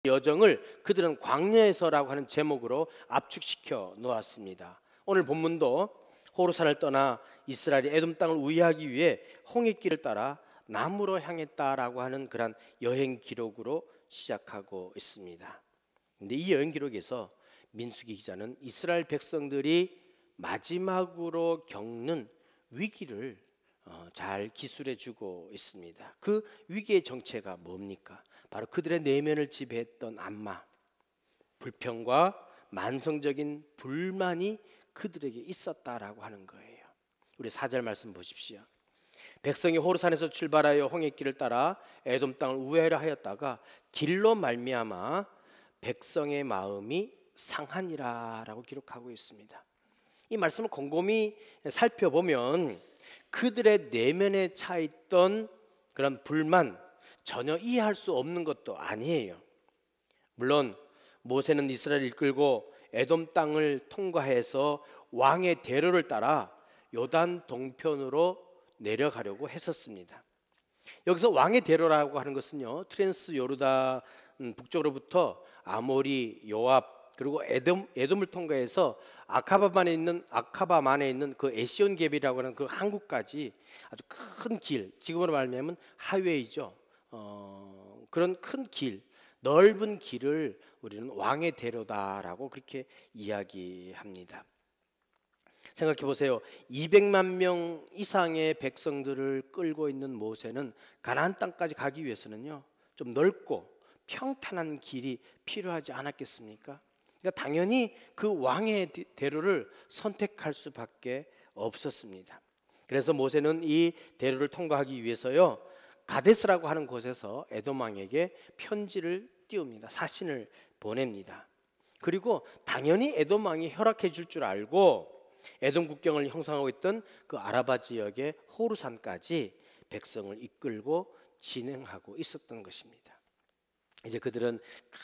여정을 그들은 광야에서라고 하는 제목으로 압축시켜 놓았습니다. 오늘 본문도 호르산을 떠나 이스라엘이 에돔 땅을 우회하기 위해 홍해길을 따라 남으로 향했다라고 하는 그런 여행 기록으로 시작하고 있습니다. 근데 이 여행 기록에서 민수기 기자는 이스라엘 백성들이 마지막으로 겪는 위기를 잘 기술해 주고 있습니다. 그 위기의 정체가 뭡니까? 바로 그들의 내면을 지배했던 안마, 불평과 만성적인 불만이 그들에게 있었다라고 하는 거예요. 우리 4절 말씀 보십시오. 백성이 호르산에서 출발하여 홍해길을 따라 에돔 땅을 우회하려 하였다가 길로 말미암아 백성의 마음이 상하니라라고 기록하고 있습니다. 이 말씀을 곰곰이 살펴보면 그들의 내면에 차 있던 그런 불만, 전혀 이해할 수 없는 것도 아니에요. 물론 모세는 이스라엘을 이끌고 에돔 땅을 통과해서 왕의 대로를 따라 요단 동편으로 내려가려고 했었습니다. 여기서 왕의 대로라고 하는 것은요, 트랜스 요르단 북쪽으로부터 아모리, 요압, 그리고 에돔을 통과해서 아카바만에 있는 그 에시온 갭이라고 하는 그 항구까지 아주 큰 길, 지금으로 말하면 하웨이죠. 그런 큰 길, 넓은 길을 우리는 왕의 대로다라고 그렇게 이야기합니다. 생각해 보세요. 200만 명 이상의 백성들을 끌고 있는 모세는 가나안 땅까지 가기 위해서는요, 좀 넓고 평탄한 길이 필요하지 않았겠습니까? 그러니까 당연히 그 왕의 대로를 선택할 수밖에 없었습니다. 그래서 모세는 이 대로를 통과하기 위해서요, 가데스라고 하는 곳에서 에돔 왕에게 편지를 띄웁니다. 사신을 보냅니다. 그리고 당연히 에돔 왕이 허락해 줄 줄 알고 에돔 국경을 형성하고 있던 그 아라바 지역의 호르산까지 백성을 이끌고 진행하고 있었던 것입니다. 이제 그들은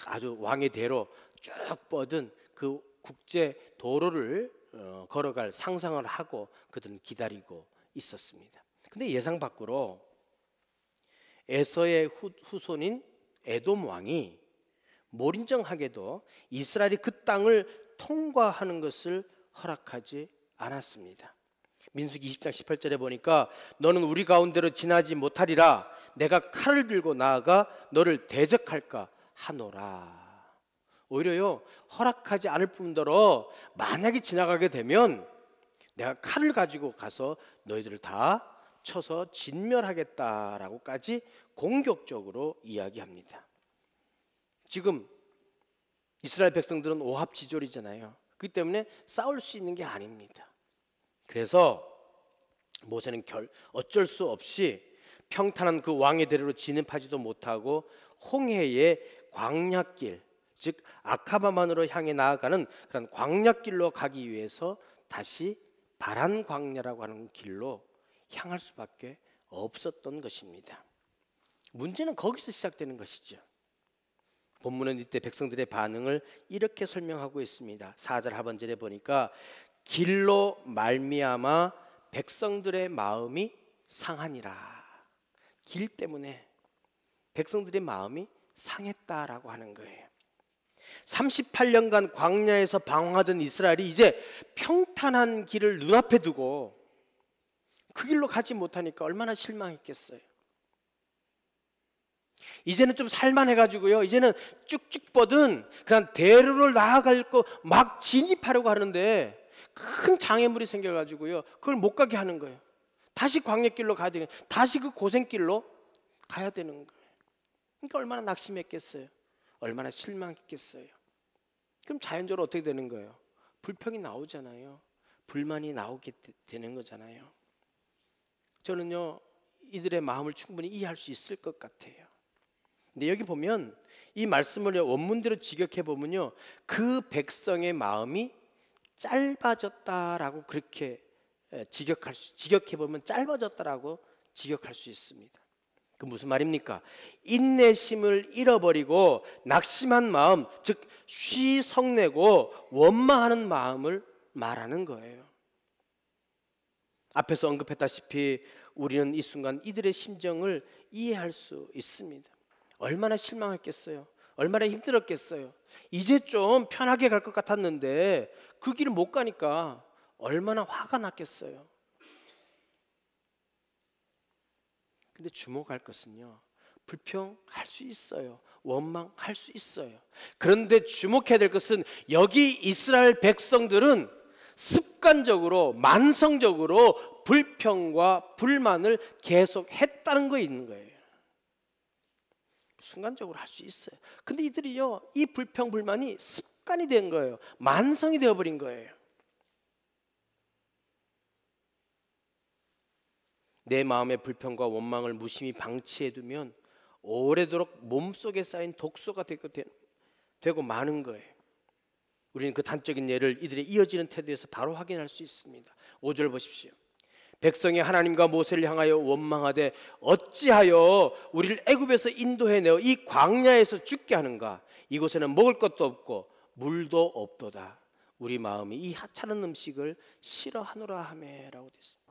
아주 왕의 대로 쭉 뻗은 그 국제 도로를 걸어갈 상상을 하고 그들은 기다리고 있었습니다. 근데 예상 밖으로 에서의 후손인 에돔 왕이 몰인정하게도 이스라엘이 그 땅을 통과하는 것을 허락하지 않았습니다. 민수기 20장 18절에 보니까 너는 우리 가운데로 지나지 못하리라, 내가 칼을 들고 나아가 너를 대적할까 하노라. 오히려요, 허락하지 않을 뿐더러 만약에 지나가게 되면 내가 칼을 가지고 가서 너희들을 다 쳐서 진멸하겠다라고까지 공격적으로 이야기합니다. 지금 이스라엘 백성들은 오합지졸이잖아요. 그렇기 때문에 싸울 수 있는 게 아닙니다. 그래서 모세는 어쩔 수 없이 평탄한 그 왕의 대로로 진입하지도 못하고 홍해의 광야길, 즉 아카바만으로 향해 나아가는 그런 광야길로 가기 위해서 다시 바란 광야라고 하는 길로 향할 수밖에 없었던 것입니다. 문제는 거기서 시작되는 것이죠. 본문은 이때 백성들의 반응을 이렇게 설명하고 있습니다. 4절 하반절에 보니까 길로 말미암아 백성들의 마음이 상하니라. 길 때문에 백성들의 마음이 상했다라고 하는 거예요. 38년간 광야에서 방황하던 이스라엘이 이제 평탄한 길을 눈앞에 두고 그 길로 가지 못하니까 얼마나 실망했겠어요. 이제는 좀 살만해가지고요, 이제는 쭉쭉 뻗은 그냥 대로를 나아갈 거 막 진입하려고 하는데 큰 장애물이 생겨가지고요, 그걸 못 가게 하는 거예요. 다시 광야길로 가야 되는, 다시 그 고생길로 가야 되는 거예요. 그러니까 얼마나 낙심했겠어요. 얼마나 실망했겠어요. 그럼 자연적으로 어떻게 되는 거예요? 불평이 나오잖아요. 불만이 나오게 되는 거잖아요. 저는요, 이들의 마음을 충분히 이해할 수 있을 것 같아요. 근데 여기 보면 이 말씀을 원문대로 직역해 보면요, 그 백성의 마음이 짧아졌다라고 그렇게 직역해 보면 짧아졌다라고 직역할 수 있습니다. 그 무슨 말입니까? 인내심을 잃어버리고 낙심한 마음, 즉 쉬성내고 원망하는 마음을 말하는 거예요. 앞에서 언급했다시피 우리는 이 순간 이들의 심정을 이해할 수 있습니다. 얼마나 실망했겠어요. 얼마나 힘들었겠어요. 이제 좀 편하게 갈 것 같았는데 그 길을 못 가니까 얼마나 화가 났겠어요. 근데 주목할 것은요, 불평할 수 있어요. 원망할 수 있어요. 그런데 주목해야 될 것은 여기 이스라엘 백성들은 습관적으로 만성적으로 불평과 불만을 계속 했다는 거 있는 거예요. 순간적으로 할 수 있어요. 근데 이들이요, 이 불평 불만이 습관이 된 거예요. 만성이 되어버린 거예요. 내 마음의 불평과 원망을 무심히 방치해두면 오래도록 몸속에 쌓인 독소가 되고 마는 거예요. 우리는 그 단적인 예를 이들의 이어지는 태도에서 바로 확인할 수 있습니다. 5절 보십시오. 백성이 하나님과 모세를 향하여 원망하되 어찌하여 우리를 애굽에서 인도해내어 이 광야에서 죽게 하는가? 이곳에는 먹을 것도 없고 물도 없도다. 우리 마음이 이 하찮은 음식을 싫어하노라 하매라고 되어 있습니다.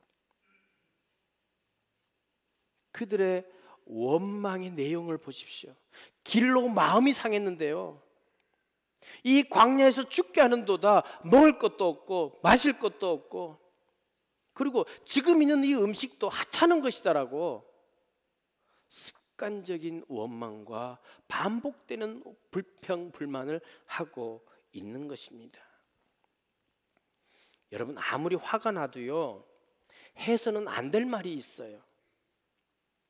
그들의 원망의 내용을 보십시오. 길로 마음이 상했는데요, 이 광야에서 죽게 하는도다. 먹을 것도 없고 마실 것도 없고, 그리고 지금 있는 이 음식도 하찮은 것이다라고 습관적인 원망과 반복되는 불평 불만을 하고 있는 것입니다. 여러분, 아무리 화가 나도요, 해서는 안 될 말이 있어요.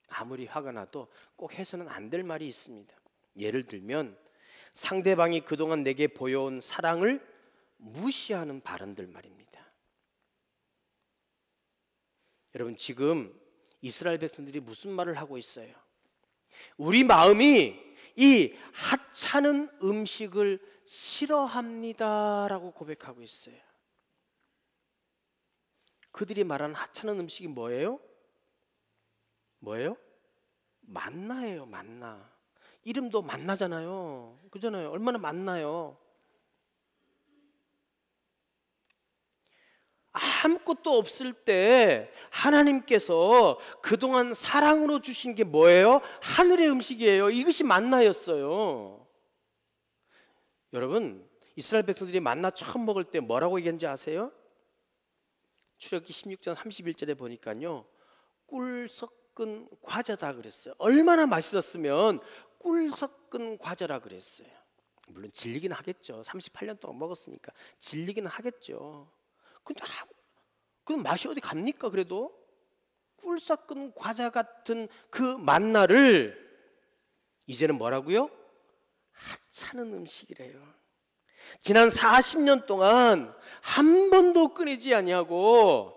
아무리 화가 나도 꼭 해서는 안 될 말이 있습니다. 예를 들면 상대방이 그동안 내게 보여온 사랑을 무시하는 발언들 말입니다. 여러분, 지금 이스라엘 백성들이 무슨 말을 하고 있어요? 우리 마음이 이 하찮은 음식을 싫어합니다라고 고백하고 있어요. 그들이 말하는 하찮은 음식이 뭐예요? 뭐예요? 만나예요. 만나. 이름도 만나잖아요. 그잖아요. 얼마나 만나요. 아무것도 없을 때 하나님께서 그동안 사랑으로 주신 게 뭐예요? 하늘의 음식이에요. 이것이 만나였어요. 여러분, 이스라엘 백성들이 만나 처음 먹을 때 뭐라고 얘기했는지 아세요? 출애굽기 16장 31절에 보니까요, 꿀 섞은 과자다 그랬어요. 얼마나 맛있었으면 꿀 섞은 과자라 그랬어요. 물론 질리긴 하겠죠. 38년 동안 먹었으니까 질리긴 하겠죠. 근데 그 맛이 어디 갑니까? 그래도 꿀 섞은 과자 같은 그 만나를 이제는 뭐라고요? 하찮은 음식이래요. 지난 40년 동안 한 번도 끊이지 아니하고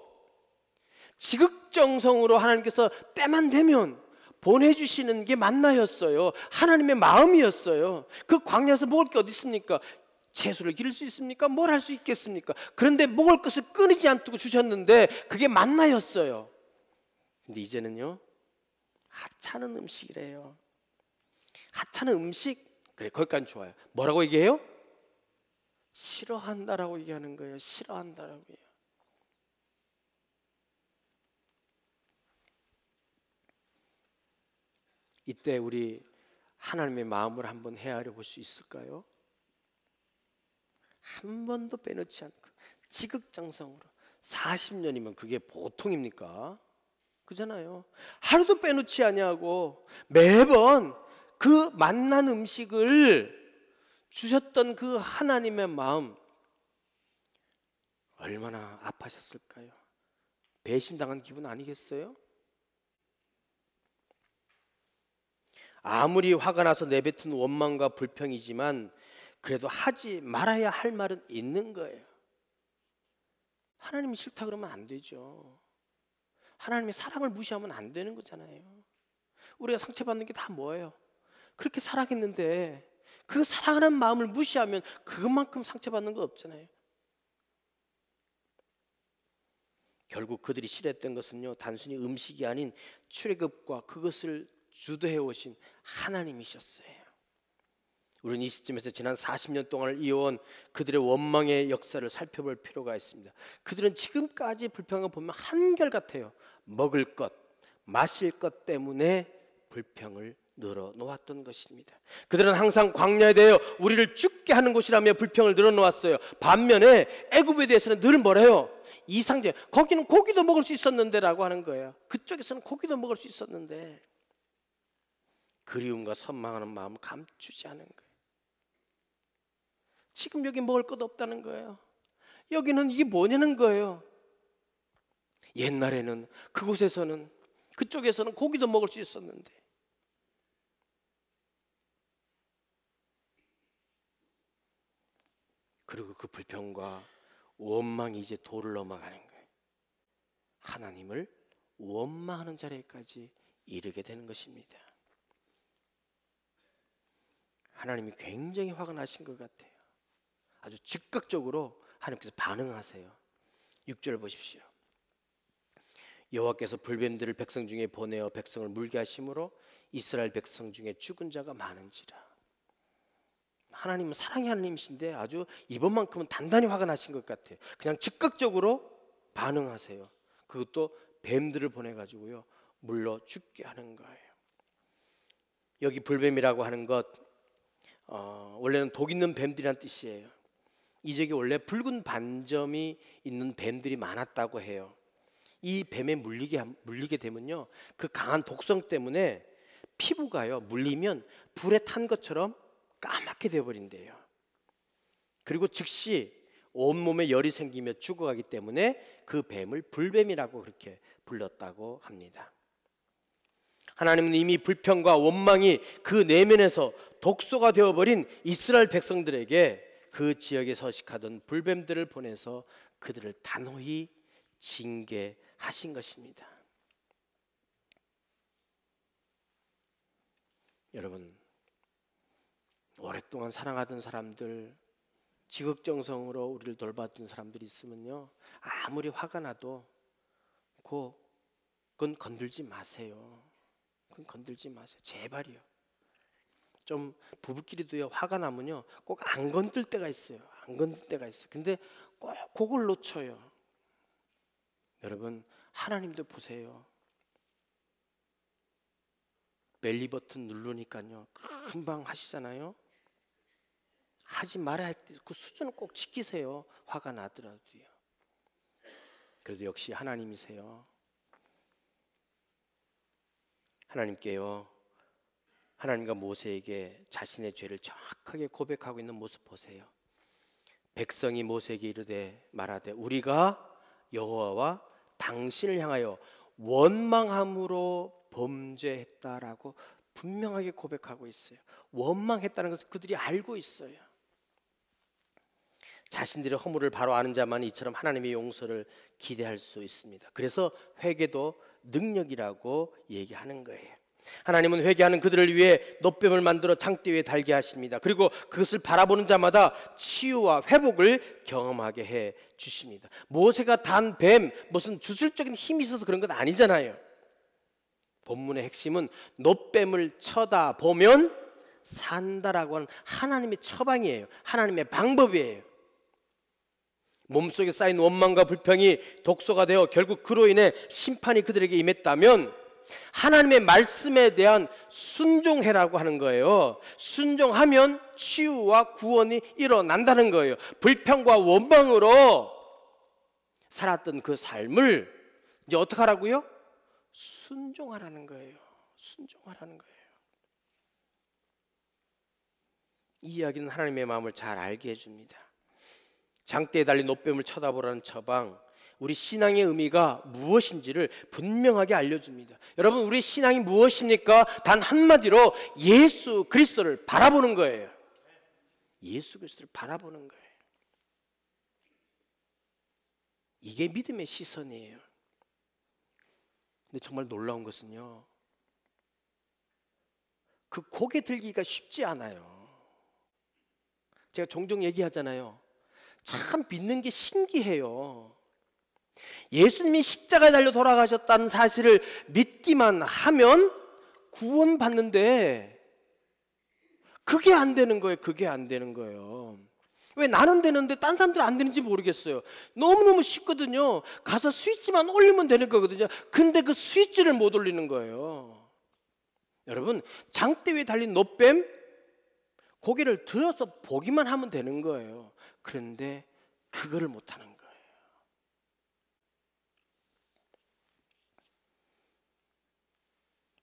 지극정성으로 하나님께서 때만 되면 보내주시는 게 만나였어요. 하나님의 마음이었어요. 그 광야에서 먹을 게 어디 있습니까? 채소를 기를 수 있습니까? 뭘 할 수 있겠습니까? 그런데 먹을 것을 끊이지 않고 주셨는데 그게 만나였어요. 근데 이제는요, 하찮은 음식이래요. 하찮은 음식, 그래, 거기까지 좋아요. 뭐라고 얘기해요? 싫어한다라고 얘기하는 거예요. 싫어한다라고요. 이때 우리 하나님의 마음을 한번 헤아려 볼 수 있을까요? 한 번도 빼놓지 않고 지극정성으로 40년이면 그게 보통입니까? 그잖아요. 하루도 빼놓지 아니하고 매번 그 만난 음식을 주셨던 그 하나님의 마음, 얼마나 아파하셨을까요? 배신당한 기분 아니겠어요? 아무리 화가 나서 내뱉은 원망과 불평이지만 그래도 하지 말아야 할 말은 있는 거예요. 하나님이 싫다 그러면 안 되죠. 하나님의 사랑을 무시하면 안 되는 거잖아요. 우리가 상처받는 게 다 뭐예요? 그렇게 사랑했는데 그 사랑하는 마음을 무시하면 그것만큼 상처받는 거 없잖아요. 결국 그들이 싫어했던 것은요, 단순히 음식이 아닌 출애굽과 그것을 주도해 오신 하나님이셨어요. 우리는 이 시점에서 지난 40년 동안을 이어온 그들의 원망의 역사를 살펴볼 필요가 있습니다. 그들은 지금까지 불평을 보면 한결같아요. 먹을 것, 마실 것 때문에 불평을 늘어놓았던 것입니다. 그들은 항상 광야에 대하여 우리를 죽게 하는 곳이라며 불평을 늘어놓았어요. 반면에 애굽에 대해서는 늘 뭐래요? 이상제, 거기는 고기도 먹을 수 있었는데 라고 하는 거예요. 그쪽에서는 고기도 먹을 수 있었는데 그리움과 선망하는 마음을 감추지 않은 거예요. 지금 여기 먹을 것 없다는 거예요. 여기는 이게 뭐냐는 거예요. 옛날에는 그곳에서는, 그쪽에서는 고기도 먹을 수 있었는데 그리고 그 불평과 원망이 이제 도를 넘어가는 거예요. 하나님을 원망하는 자리까지 이르게 되는 것입니다. 하나님이 굉장히 화가 나신 것 같아요. 아주 즉각적으로 하나님께서 반응하세요. 6절 보십시오. 여호와께서 불뱀들을 백성 중에 보내어 백성을 물게 하심으로 이스라엘 백성 중에 죽은 자가 많은지라. 하나님은 사랑의 하나님이신데 아주 이번만큼은 단단히 화가 나신 것 같아요. 그냥 즉각적으로 반응하세요. 그것도 뱀들을 보내가지고요 물러 죽게 하는 거예요. 여기 불뱀이라고 하는 것 원래는 독 있는 뱀들이란 뜻이에요. 이 지역에 원래 붉은 반점이 있는 뱀들이 많았다고 해요. 이 뱀에 물리게 되면요 그 강한 독성 때문에 피부가요 물리면 불에 탄 것처럼 까맣게 되어버린대요. 그리고 즉시 온몸에 열이 생기며 죽어가기 때문에 그 뱀을 불뱀이라고 그렇게 불렀다고 합니다. 하나님은 이미 불평과 원망이 그 내면에서 독소가 되어버린 이스라엘 백성들에게 그 지역에 서식하던 불뱀들을 보내서 그들을 단호히 징계하신 것입니다. 여러분, 오랫동안 사랑하던 사람들, 지극정성으로 우리를 돌봤던 사람들이 있으면요 아무리 화가 나도 그건 건들지 마세요. 그건 건들지 마세요. 제발이요. 좀 부부끼리도요 화가 나면요 꼭 안 건들 때가 있어요. 안 건들 때가 있어요. 근데 꼭 그걸 놓쳐요. 여러분, 하나님도 보세요. 벨리 버튼 누르니까요 금방 하시잖아요. 하지 말아야 할 때 그 수준을 꼭 지키세요. 화가 나더라도요. 그래도 역시 하나님이세요. 하나님께요 하나님과 모세에게 자신의 죄를 정확하게 고백하고 있는 모습 보세요. 백성이 모세에게 이르되 말하되 우리가 여호와와 당신을 향하여 원망함으로 범죄했다라고 분명하게 고백하고 있어요. 원망했다는 것을 그들이 알고 있어요. 자신들의 허물을 바로 아는 자만 이처럼 하나님의 용서를 기대할 수 있습니다. 그래서 회개도 능력이라고 얘기하는 거예요. 하나님은 회개하는 그들을 위해 놋뱀을 만들어 장대 위에 달게 하십니다. 그리고 그것을 바라보는 자마다 치유와 회복을 경험하게 해 주십니다. 모세가 단 뱀, 무슨 주술적인 힘이 있어서 그런 건 아니잖아요. 본문의 핵심은 놋뱀을 쳐다보면 산다라고 하는 하나님의 처방이에요. 하나님의 방법이에요. 몸속에 쌓인 원망과 불평이 독소가 되어 결국 그로 인해 심판이 그들에게 임했다면 하나님의 말씀에 대한 순종해라고 하는 거예요. 순종하면 치유와 구원이 일어난다는 거예요. 불평과 원망으로 살았던 그 삶을 이제 어떻게 하라고요? 순종하라는 거예요. 순종하라는 거예요. 이 이야기는 하나님의 마음을 잘 알게 해줍니다. 장대에 달린 놋뱀을 쳐다보라는 처방, 우리 신앙의 의미가 무엇인지를 분명하게 알려줍니다. 여러분, 우리 신앙이 무엇입니까? 단 한마디로 예수 그리스도를 바라보는 거예요. 예수 그리스도를 바라보는 거예요. 이게 믿음의 시선이에요. 근데 정말 놀라운 것은요, 그 고개 들기가 쉽지 않아요. 제가 종종 얘기하잖아요. 참 믿는 게 신기해요. 예수님이 십자가에 달려 돌아가셨다는 사실을 믿기만 하면 구원받는데 그게 안 되는 거예요. 그게 안 되는 거예요. 왜 나는 되는데 딴 사람들은 안 되는지 모르겠어요. 너무너무 쉽거든요. 가서 스위치만 올리면 되는 거거든요. 근데 그 스위치를 못 올리는 거예요. 여러분, 장대 위에 달린 노뱀, 고개를 들어서 보기만 하면 되는 거예요. 그런데 그거를 못하는 거예요.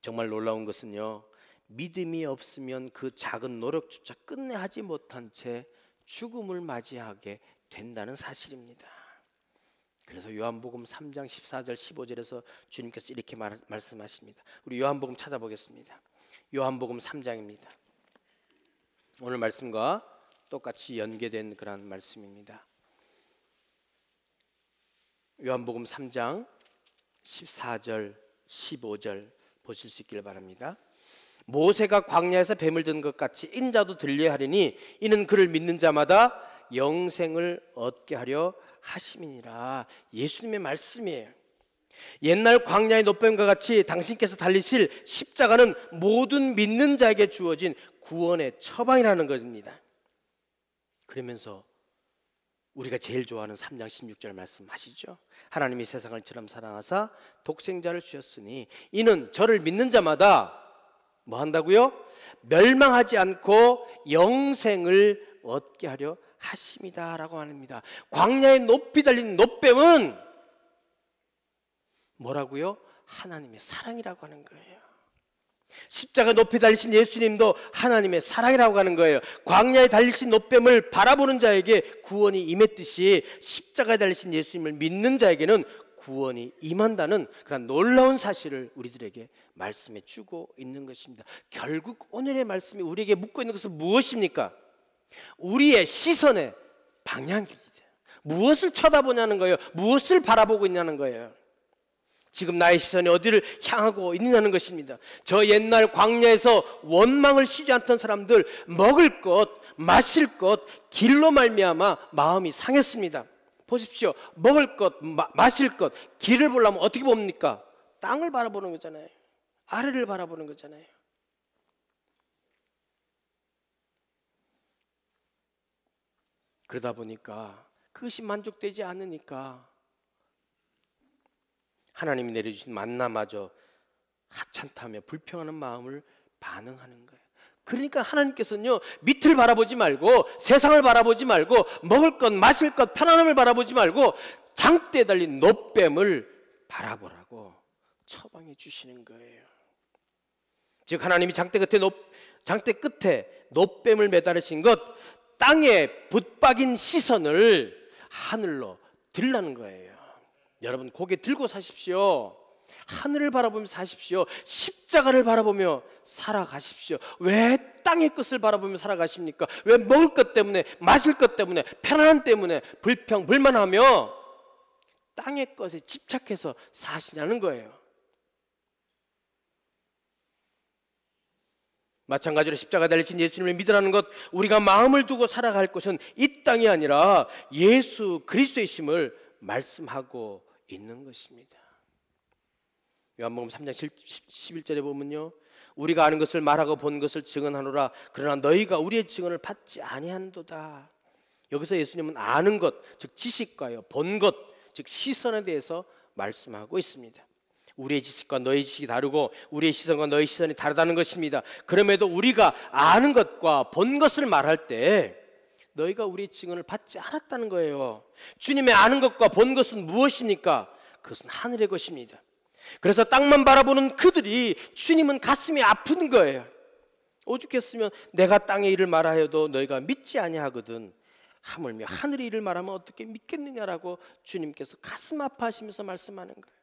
정말 놀라운 것은요, 믿음이 없으면 그 작은 노력조차 끝내 하지 못한 채 죽음을 맞이하게 된다는 사실입니다. 그래서 요한복음 3장 14절 15절에서 주님께서 이렇게 말씀하십니다. 우리 요한복음 찾아보겠습니다. 요한복음 3장입니다. 오늘 말씀과 똑같이 연계된 그런 말씀입니다. 요한복음 3장 14절 15절 보실 수 있기를 바랍니다. 모세가 광야에서 뱀을 든 것 같이 인자도 들려야 하리니 이는 그를 믿는 자마다 영생을 얻게 하려 하심이니라. 예수님의 말씀이에요. 옛날 광야의 노뱀과 같이 당신께서 달리실 십자가는 모든 믿는 자에게 주어진 구원의 처방이라는 것입니다. 그러면서 우리가 제일 좋아하는 3장 16절 말씀하시죠. 하나님이 세상을 처럼 사랑하사 독생자를 주셨으니 이는 저를 믿는 자마다 뭐 한다고요? 멸망하지 않고 영생을 얻게 하려 하심이다 라고 합니다. 광야에 높이 달린 노뱀은 뭐라고요? 하나님의 사랑이라고 하는 거예요. 십자가 높이 달리신 예수님도 하나님의 사랑이라고 하는 거예요. 광야에 달리신 노뱀을 바라보는 자에게 구원이 임했듯이 십자가에 달리신 예수님을 믿는 자에게는 구원이 임한다는 그런 놀라운 사실을 우리들에게 말씀해 주고 있는 것입니다. 결국 오늘의 말씀이 우리에게 묻고 있는 것은 무엇입니까? 우리의 시선의 방향입니다. 무엇을 쳐다보냐는 거예요. 무엇을 바라보고 있냐는 거예요. 지금 나의 시선이 어디를 향하고 있느냐는 것입니다. 저 옛날 광야에서 원망을 쉬지 않던 사람들, 먹을 것, 마실 것, 길로 말미암아 마음이 상했습니다. 보십시오. 먹을 것, 마실 것, 길을 보려면 어떻게 봅니까? 땅을 바라보는 거잖아요. 아래를 바라보는 거잖아요. 그러다 보니까 그것이 만족되지 않으니까 하나님이 내려주신 만나마저 하찮다며 불평하는 마음을 반응하는 거예요. 그러니까 하나님께서는요, 밑을 바라보지 말고 세상을 바라보지 말고 먹을 것 마실 것 편안함을 바라보지 말고 장대에 달린 노뱀을 바라보라고 처방해 주시는 거예요. 즉 하나님이 장대 끝에 노뱀을 매달으신 것, 땅에 붙박인 시선을 하늘로 들라는 거예요. 여러분 고개 들고 사십시오. 하늘을 바라보며 사십시오. 십자가를 바라보며 살아가십시오. 왜 땅의 것을 바라보며 살아가십니까? 왜 먹을 것 때문에, 마실 것 때문에, 편안함 때문에 불평, 불만하며 땅의 것에 집착해서 사시냐는 거예요. 마찬가지로 십자가 달리신 예수님을 믿으라는 것, 우리가 마음을 두고 살아갈 것은 이 땅이 아니라 예수 그리스도이심을 말씀하고 있는 것입니다. 요한복음 3장 11절에 보면요, 우리가 아는 것을 말하고 본 것을 증언하노라. 그러나 너희가 우리의 증언을 받지 아니한도다. 여기서 예수님은 아는 것, 즉 지식과요, 본 것, 즉 시선에 대해서 말씀하고 있습니다. 우리의 지식과 너희 지식이 다르고 우리의 시선과 너희 시선이 다르다는 것입니다. 그럼에도 우리가 아는 것과 본 것을 말할 때 너희가 우리의 증언을 받지 않았다는 거예요. 주님의 아는 것과 본 것은 무엇입니까? 그것은 하늘의 것입니다. 그래서 땅만 바라보는 그들이 주님은 가슴이 아픈 거예요. 오죽했으면 내가 땅의 일을 말하여도 너희가 믿지 아니하거든 하물며 하늘의 일을 말하면 어떻게 믿겠느냐라고 주님께서 가슴 아파하시면서 말씀하는 거예요.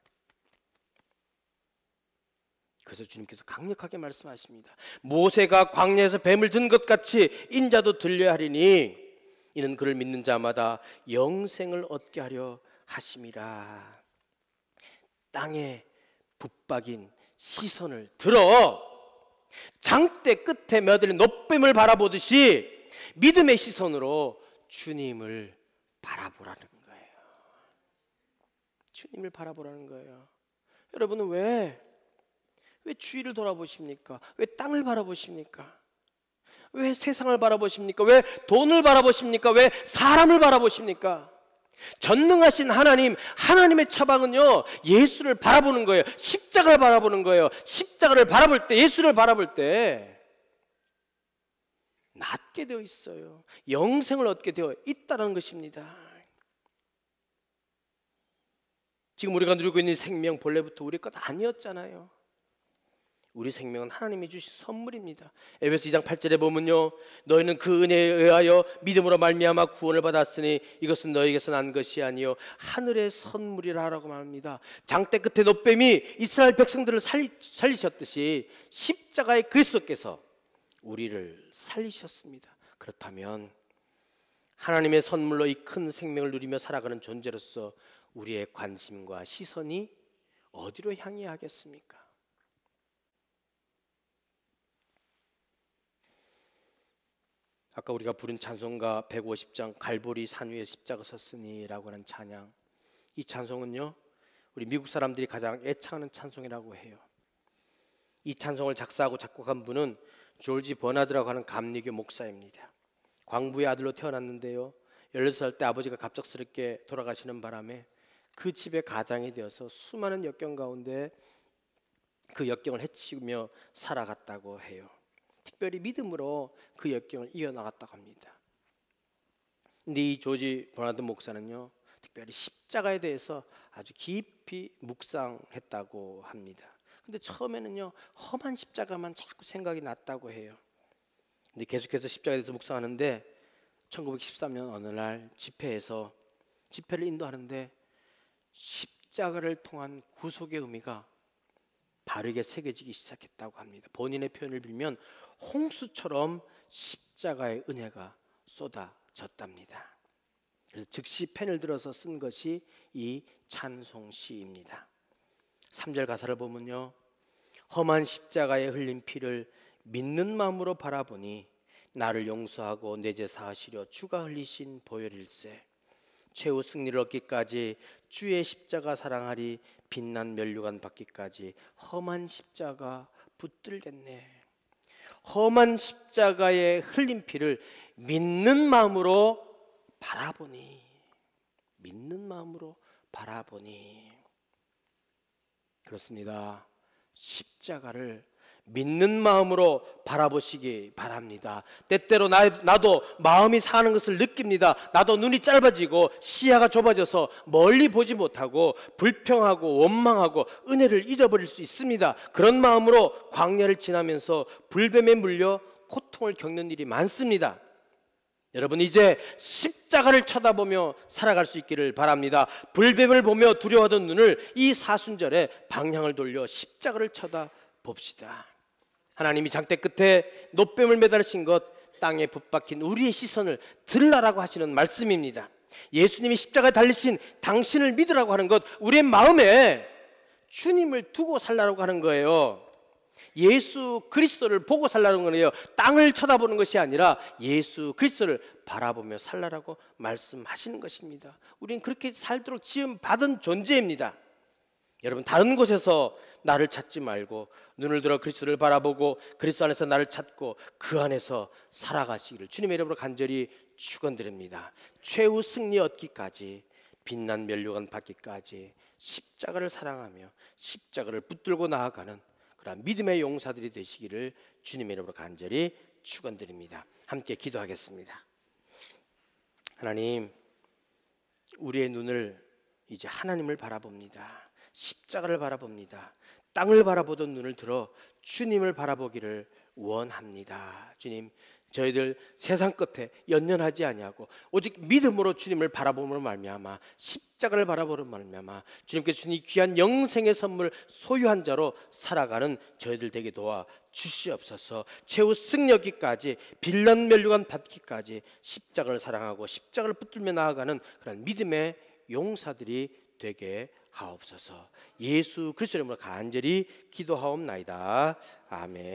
그래서 주님께서 강력하게 말씀하십니다. 모세가 광야에서 뱀을 든 것 같이 인자도 들려야 하리니 이는 그를 믿는 자마다 영생을 얻게 하려 하심이라. 땅에 붙박인 시선을 들어 장대 끝에 매달린 노뱀을 바라보듯이 믿음의 시선으로 주님을 바라보라는 거예요. 주님을 바라보라는 거예요. 여러분은 왜 주위를 돌아보십니까? 왜 땅을 바라보십니까? 왜 세상을 바라보십니까? 왜 돈을 바라보십니까? 왜 사람을 바라보십니까? 전능하신 하나님, 하나님의 처방은요, 예수를 바라보는 거예요. 십자가를 바라보는 거예요. 십자가를 바라볼 때, 예수를 바라볼 때 낫게 되어 있어요. 영생을 얻게 되어 있다는 것입니다. 지금 우리가 누리고 있는 생명 본래부터 우리 것 아니었잖아요. 우리 생명은 하나님이 주신 선물입니다. 에베소 2장 8절에 보면요, 너희는 그 은혜에 의하여 믿음으로 말미암아 구원을 받았으니 이것은 너희에게서 난 것이 아니요 하늘의 선물이라라고 말합니다. 장대 끝에 노뱀이 이스라엘 백성들을 살리셨듯이 십자가의 그리스도께서 우리를 살리셨습니다. 그렇다면 하나님의 선물로 이 큰 생명을 누리며 살아가는 존재로서 우리의 관심과 시선이 어디로 향해야 하겠습니까? 아까 우리가 부른 찬송가 150장 갈보리 산 위에 십자가 섰으니라고 하는 찬양, 이 찬송은요, 우리 미국 사람들이 가장 애창하는 찬송이라고 해요. 이 찬송을 작사하고 작곡한 분은 조지 버나드라고 하는 감리교 목사입니다. 광부의 아들로 태어났는데요, 16살 때 아버지가 갑작스럽게 돌아가시는 바람에 그 집의 가장이 되어서 수많은 역경 가운데 그 역경을 헤치며 살아갔다고 해요. 특별히 믿음으로 그 역경을 이어나갔다고 합니다. 근데 이 조지 버나드 목사는요, 특별히 십자가에 대해서 아주 깊이 묵상했다고 합니다. 근데 처음에는요, 험한 십자가만 자꾸 생각이 났다고 해요. 근데 계속해서 십자가에 대해서 묵상하는데 1913년 어느 날 집회를 인도하는데 십자가를 통한 구속의 의미가 바르게 새겨지기 시작했다고 합니다. 본인의 표현을 빌면 홍수처럼 십자가의 은혜가 쏟아졌답니다. 그래서 즉시 펜을 들어서 쓴 것이 이 찬송시입니다. 3절 가사를 보면요, 험한 십자가에 흘린 피를 믿는 마음으로 바라보니 나를 용서하고 내 죄 사하시려 주가 흘리신 보혈일세. 최후 승리를 얻기까지 주의 십자가 사랑하리 빛난 면류관 받기까지 험한 십자가 붙들겠네. 험한 십자가에 흘린 피를 믿는 마음으로 바라보니, 믿는 마음으로 바라보니. 그렇습니다. 십자가를 믿는 마음으로 바라보시기 바랍니다. 때때로 나도 마음이 상하는 것을 느낍니다. 나도 눈이 짧아지고 시야가 좁아져서 멀리 보지 못하고 불평하고 원망하고 은혜를 잊어버릴 수 있습니다. 그런 마음으로 광야를 지나면서 불뱀에 물려 고통을 겪는 일이 많습니다. 여러분, 이제 십자가를 쳐다보며 살아갈 수 있기를 바랍니다. 불뱀을 보며 두려워하던 눈을 이 사순절에 방향을 돌려 십자가를 쳐다봅시다. 하나님이 장대 끝에 노뱀을 매달으신 것, 땅에 붙박힌 우리의 시선을 들라라고 하시는 말씀입니다. 예수님이 십자가에 달리신 당신을 믿으라고 하는 것, 우리의 마음에 주님을 두고 살라고 하는 거예요. 예수 그리스도를 보고 살라는 거예요. 땅을 쳐다보는 것이 아니라 예수 그리스도를 바라보며 살라라고 말씀하시는 것입니다. 우리는 그렇게 살도록 지음 받은 존재입니다. 여러분, 다른 곳에서 나를 찾지 말고 눈을 들어 그리스도를 바라보고 그리스도 안에서 나를 찾고 그 안에서 살아가시기를 주님의 이름으로 간절히 축원드립니다. 최후 승리 얻기까지, 빛난 면류관 받기까지 십자가를 사랑하며 십자가를 붙들고 나아가는 그런 믿음의 용사들이 되시기를 주님의 이름으로 간절히 축원드립니다. 함께 기도하겠습니다. 하나님, 우리의 눈을 이제 하나님을 바라봅니다. 십자가를 바라봅니다. 땅을 바라보던 눈을 들어 주님을 바라보기를 원합니다. 주님, 저희들 세상 끝에 연연하지 아니하고 오직 믿음으로 주님을 바라보므로 말미암아, 십자가를 바라보므로 말미암아 주님께서 주신 이 귀한 영생의 선물 소유한 자로 살아가는 저희들 되게 도와 주시옵소서. 최후 승리하기까지, 빌런 면류관 받기까지 십자가를 사랑하고 십자가를 붙들며 나아가는 그런 믿음의 용사들이 되게 하옵소서. 예수 그리스도의 이름으로 간절히 기도하옵나이다. 아멘.